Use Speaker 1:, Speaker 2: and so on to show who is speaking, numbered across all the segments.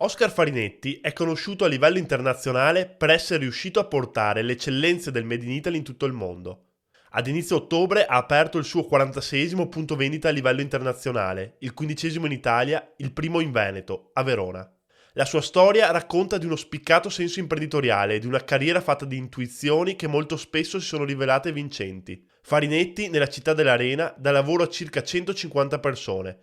Speaker 1: Oscar Farinetti è conosciuto a livello internazionale per essere riuscito a portare le eccellenze del Made in Italy in tutto il mondo. Ad inizio ottobre ha aperto il suo 46esimo punto vendita a livello internazionale, il 15esimo in Italia, il primo in Veneto, a Verona. La sua storia racconta di uno spiccato senso imprenditoriale e di una carriera fatta di intuizioni che molto spesso si sono rivelate vincenti. Farinetti, nella città dell'Arena, dà lavoro a circa 150 persone,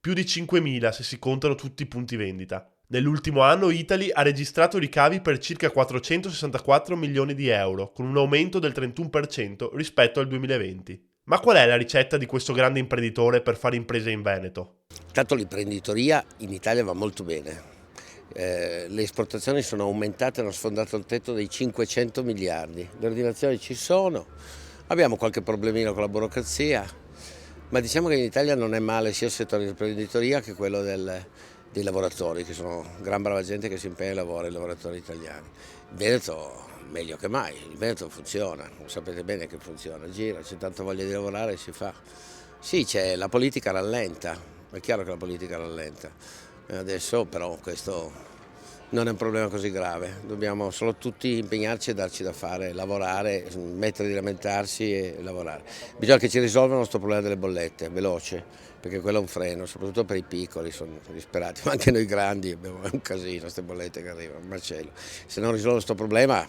Speaker 1: più di 5.000 se si contano tutti i punti vendita. Nell'ultimo anno Italy ha registrato ricavi per circa 464 milioni di euro, con un aumento del 31% rispetto al 2020. Ma qual è la ricetta di questo grande imprenditore per fare imprese in Veneto?
Speaker 2: Intanto l'imprenditoria in Italia va molto bene. Le esportazioni sono aumentate, hanno sfondato il tetto dei 500 miliardi. Le ordinazioni ci sono, abbiamo qualche problemino con la burocrazia, ma diciamo che in Italia non è male sia il settore dell'imprenditoria che quello dei lavoratori, che sono gran brava gente che si impegna e lavora, i lavoratori italiani. Il Veneto meglio che mai, il Veneto funziona, sapete bene che funziona, gira, c'è tanta voglia di lavorare, si fa. Sì, la politica rallenta, è chiaro che la politica rallenta. Adesso però questo non è un problema così grave, dobbiamo solo tutti impegnarci e darci da fare, lavorare, smettere di lamentarsi e lavorare. Bisogna che ci risolvano questo problema delle bollette, veloce, perché quello è un freno, soprattutto per i piccoli, sono disperati, ma anche noi grandi abbiamo un casino, queste bollette che arrivano, un macello. Se non risolvono questo problema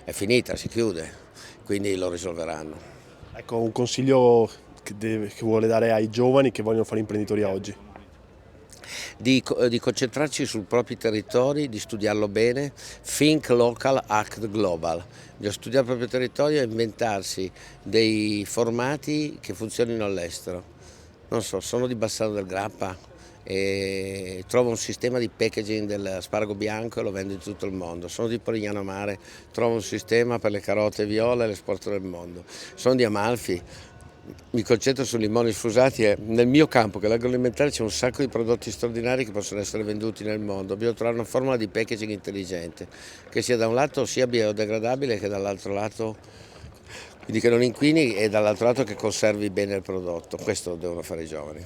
Speaker 2: è finita, si chiude, quindi lo risolveranno.
Speaker 3: Ecco, un consiglio che vuole dare ai giovani che vogliono fare imprenditoria oggi.
Speaker 2: Di concentrarci sui propri territori, di studiarlo bene, think local, act global. Bisogna studiare il proprio territorio e inventarsi dei formati che funzionino all'estero. Non so, sono di Bassano del Grappa e trovo un sistema di packaging dell'asparago bianco e lo vendo in tutto il mondo. Sono di Polignano Mare, trovo un sistema per le carote viola e le esporto nel mondo. Sono di Amalfi, mi concentro sui limoni sfusati e nel mio campo, che è l'agroalimentare, c'è un sacco di prodotti straordinari che possono essere venduti nel mondo. Dobbiamo trovare una formula di packaging intelligente, che sia da un lato sia biodegradabile che dall'altro lato, quindi che non inquini, e dall'altro lato che conservi bene il prodotto. Questo devono fare i giovani.